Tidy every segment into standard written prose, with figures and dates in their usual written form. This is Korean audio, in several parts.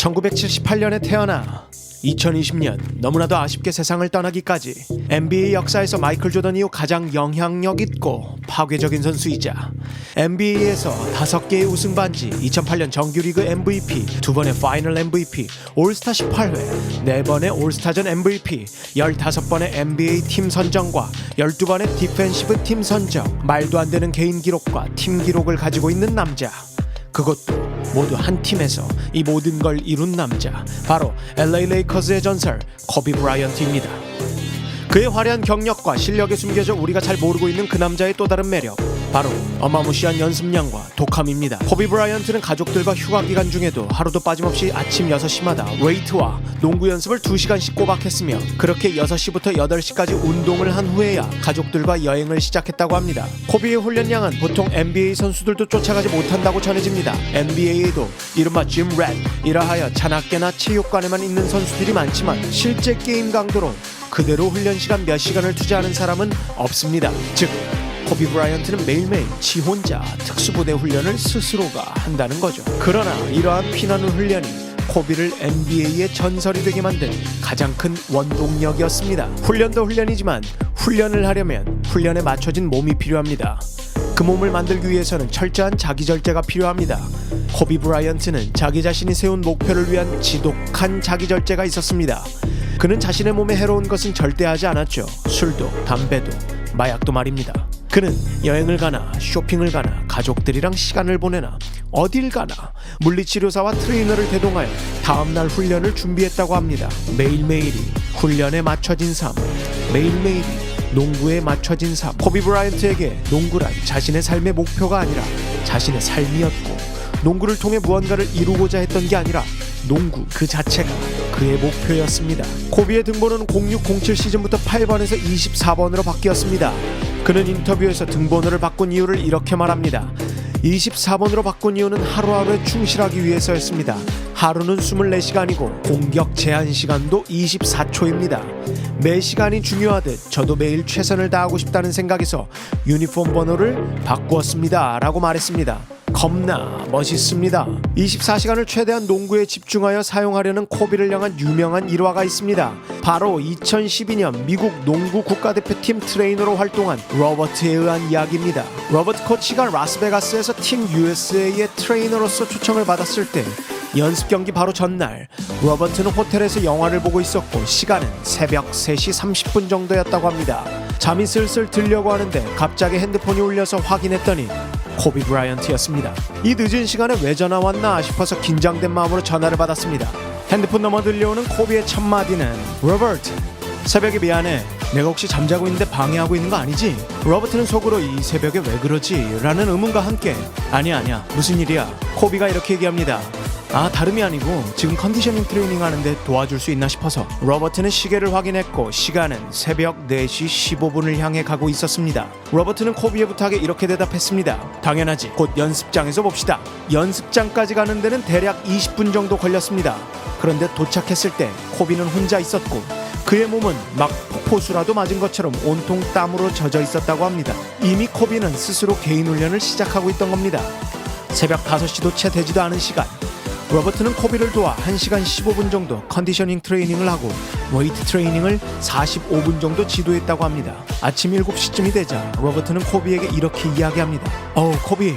1978년에 태어나 2020년 너무나도 아쉽게 세상을 떠나기까지 NBA 역사에서 마이클 조던 이후 가장 영향력 있고 파괴적인 선수이자 NBA에서 5개의 우승 반지, 2008년 정규리그 MVP, 2번의 파이널 MVP, 올스타 18회, 4번의 올스타전 MVP, 15번의 NBA 팀 선정과 12번의 디펜시브 팀 선정, 말도 안 되는 개인 기록과 팀 기록을 가지고 있는 남자, 그것도 모두 한 팀에서 이 모든 걸 이룬 남자, 바로 LA 레이커스의 전설 코비 브라이언트입니다. 그의 화려한 경력과 실력에 숨겨져 우리가 잘 모르고 있는 그 남자의 또 다른 매력, 바로 어마무시한 연습량과 독함입니다. 코비 브라이언트는 가족들과 휴가 기간 중에도 하루도 빠짐없이 아침 6시마다 웨이트와 농구 연습을 2시간씩 꼬박 했으며, 그렇게 6시부터 8시까지 운동을 한 후에야 가족들과 여행을 시작했다고 합니다. 코비의 훈련량은 보통 NBA 선수들도 쫓아가지 못한다고 전해집니다. NBA에도 이른바 짐 랩 이라하여 잔학계나 체육관에만 있는 선수들이 많지만 실제 게임 강도로 그대로 훈련 시간 몇 시간을 투자하는 사람은 없습니다. 즉 코비 브라이언트는 매일매일 지 혼자 특수부대 훈련을 스스로가 한다는 거죠. 그러나 이러한 피나는 훈련이 코비를 NBA의 전설이 되게 만든 가장 큰 원동력이었습니다. 훈련도 훈련이지만 훈련을 하려면 훈련에 맞춰진 몸이 필요합니다. 그 몸을 만들기 위해서는 철저한 자기절제가 필요합니다. 코비 브라이언트는 자기 자신이 세운 목표를 위한 지독한 자기절제가 있었습니다. 그는 자신의 몸에 해로운 것은 절대 하지 않았죠. 술도 담배도 마약도 말입니다. 그는 여행을 가나 쇼핑을 가나 가족들이랑 시간을 보내나 어딜 가나 물리치료사와 트레이너를 대동하여 다음날 훈련을 준비했다고 합니다. 매일매일이 훈련에 맞춰진 삶, 매일매일이 농구에 맞춰진 삶. 코비 브라이언트에게 농구란 자신의 삶의 목표가 아니라 자신의 삶이었고, 농구를 통해 무언가를 이루고자 했던 게 아니라 농구 그 자체가 그의 목표였습니다. 코비의 등번호는 0607 시즌부터 8번에서 24번으로 바뀌었습니다. 그는 인터뷰에서 등번호를 바꾼 이유를 이렇게 말합니다. 24번으로 바꾼 이유는 하루하루에 충실하기 위해서였습니다. 하루는 24시간이고 공격 제한 시간도 24초입니다. 매 시간이 중요하듯 저도 매일 최선을 다하고 싶다는 생각에서 유니폼 번호를 바꾸었습니다 라고 말했습니다. 겁나 멋있습니다. 24시간을 최대한 농구에 집중하여 사용하려는 코비를 향한 유명한 일화가 있습니다. 바로 2012년 미국 농구 국가대표팀 트레이너로 활동한 로버트에 의한 이야기입니다. 로버트 코치가 라스베가스에서 팀 USA의 트레이너로서 초청을 받았을 때 연습 경기 바로 전날 로버트는 호텔에서 영화를 보고 있었고, 시간은 새벽 3시 30분 정도였다고 합니다. 잠이 슬슬 들려고 하는데 갑자기 핸드폰이 울려서 확인했더니 코비 브라이언트였습니다. 이 늦은 시간에 왜 전화 왔나 싶어서 긴장된 마음으로 전화를 받았습니다. 핸드폰 넘어 들려오는 코비의 첫 마디는 로버트, 새벽에 미안해. 내가 혹시 잠자고 있는데 방해하고 있는 거 아니지? 로버트는 속으로 이 새벽에 왜 그러지? 라는 의문과 함께 아니야 무슨 일이야? 코비가 이렇게 얘기합니다. 다름이 아니고 지금 컨디셔닝 트레이닝 하는데 도와줄 수 있나 싶어서. 로버트는 시계를 확인했고 시간은 새벽 4시 15분을 향해 가고 있었습니다. 로버트는 코비의 부탁에 이렇게 대답했습니다. 당연하지. 곧 연습장에서 봅시다. 연습장까지 가는 데는 대략 20분 정도 걸렸습니다. 그런데 도착했을 때 코비는 혼자 있었고 그의 몸은 막 폭포수라도 맞은 것처럼 온통 땀으로 젖어 있었다고 합니다. 이미 코비는 스스로 개인 훈련을 시작하고 있던 겁니다. 새벽 5시도 채 되지도 않은 시간, 로버트는 코비를 도와 1시간 15분 정도 컨디셔닝 트레이닝을 하고 웨이트 트레이닝을 45분 정도 지도했다고 합니다. 아침 7시쯤이 되자 로버트는 코비에게 이렇게 이야기합니다. 코비,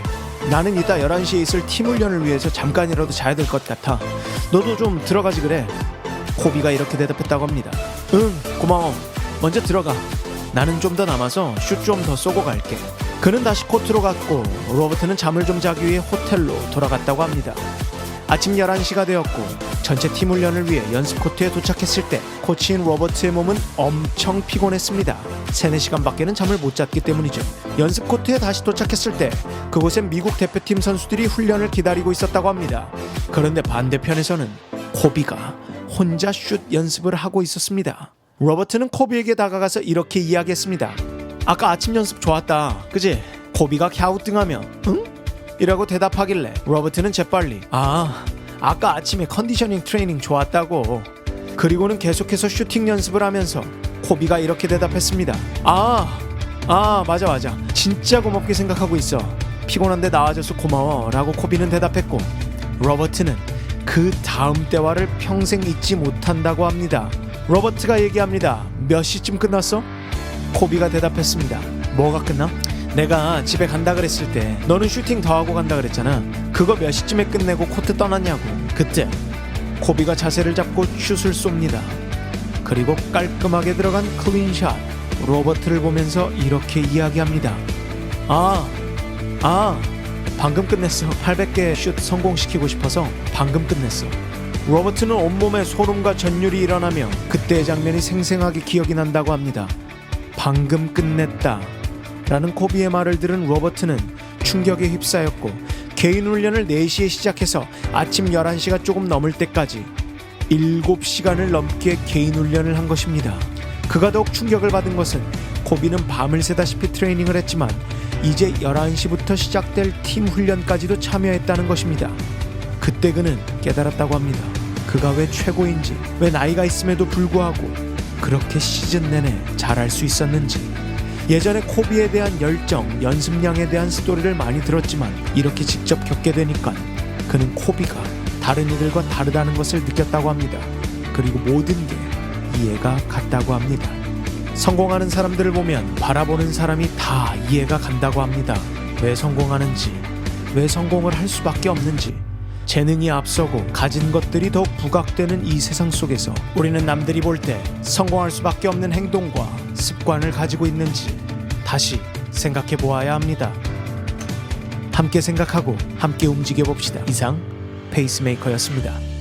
나는 이따 11시에 있을 팀 훈련을 위해서 잠깐이라도 자야 될 것 같아. 너도 좀 들어가지 그래. 코비가 이렇게 대답했다고 합니다. 응, 고마워. 먼저 들어가. 나는 좀 더 남아서 슛 좀 더 쏘고 갈게. 그는 다시 코트로 갔고 로버트는 잠을 좀 자기 위해 호텔로 돌아갔다고 합니다. 아침 11시가 되었고 전체 팀 훈련을 위해 연습 코트에 도착했을 때 코치인 로버트의 몸은 엄청 피곤했습니다. 3-4시간밖에는 잠을 못 잤기 때문이죠. 연습 코트에 다시 도착했을 때 그곳엔 미국 대표팀 선수들이 훈련을 기다리고 있었다고 합니다. 그런데 반대편에서는 코비가 혼자 슛 연습을 하고 있었습니다. 로버트는 코비에게 다가가서 이렇게 이야기했습니다. 아까 아침 연습 좋았다, 그지? 코비가 갸우뚱하며 응? 이라고 대답하길래 로버트는 재빨리 아까 아침에 컨디셔닝 트레이닝 좋았다고. 그리고는 계속해서 슈팅 연습을 하면서 코비가 이렇게 대답했습니다. 맞아 진짜 고맙게 생각하고 있어. 피곤한데 나와줘서 고마워 라고 코비는 대답했고, 로버트는 그 다음 대화를 평생 잊지 못한다고 합니다. 로버트가 얘기합니다. 몇 시쯤 끝났어? 코비가 대답했습니다. 뭐가 끝나? 내가 집에 간다 그랬을 때 너는 슈팅 더 하고 간다 그랬잖아. 그거 몇 시쯤에 끝내고 코트 떠났냐고. 그때 코비가 자세를 잡고 슛을 쏩니다. 그리고 깔끔하게 들어간 클린샷. 로버트를 보면서 이렇게 이야기합니다. 방금 끝냈어. 800개 슛 성공시키고 싶어서 방금 끝냈어. 로버트는 온몸에 소름과 전율이 일어나며 그때의 장면이 생생하게 기억이 난다고 합니다. 방금 끝냈다 라는 코비의 말을 들은 로버트는 충격에 휩싸였고 개인 훈련을 4시에 시작해서 아침 11시가 조금 넘을 때까지 7시간을 넘게 개인 훈련을 한 것입니다. 그가 더욱 충격을 받은 것은 코비는 밤을 새다시피 트레이닝을 했지만 이제 11시부터 시작될 팀 훈련까지도 참여했다는 것입니다. 그때 그는 깨달았다고 합니다. 그가 왜 최고인지, 왜 나이가 있음에도 불구하고 그렇게 시즌 내내 잘할 수 있었는지. 예전에 코비에 대한 열정, 연습량에 대한 스토리를 많이 들었지만 이렇게 직접 겪게 되니까 그는 코비가 다른 이들과 다르다는 것을 느꼈다고 합니다. 그리고 모든 게 이해가 갔다고 합니다. 성공하는 사람들을 보면 바라보는 사람이 다 이해가 간다고 합니다. 왜 성공하는지, 왜 성공을 할 수밖에 없는지. 재능이 앞서고 가진 것들이 더욱 부각되는 이 세상 속에서 우리는 남들이 볼 때 성공할 수밖에 없는 행동과 습관을 가지고 있는지 다시 생각해 보아야 합니다. 함께 생각하고 함께 움직여 봅시다. 이상 페이스메이커였습니다.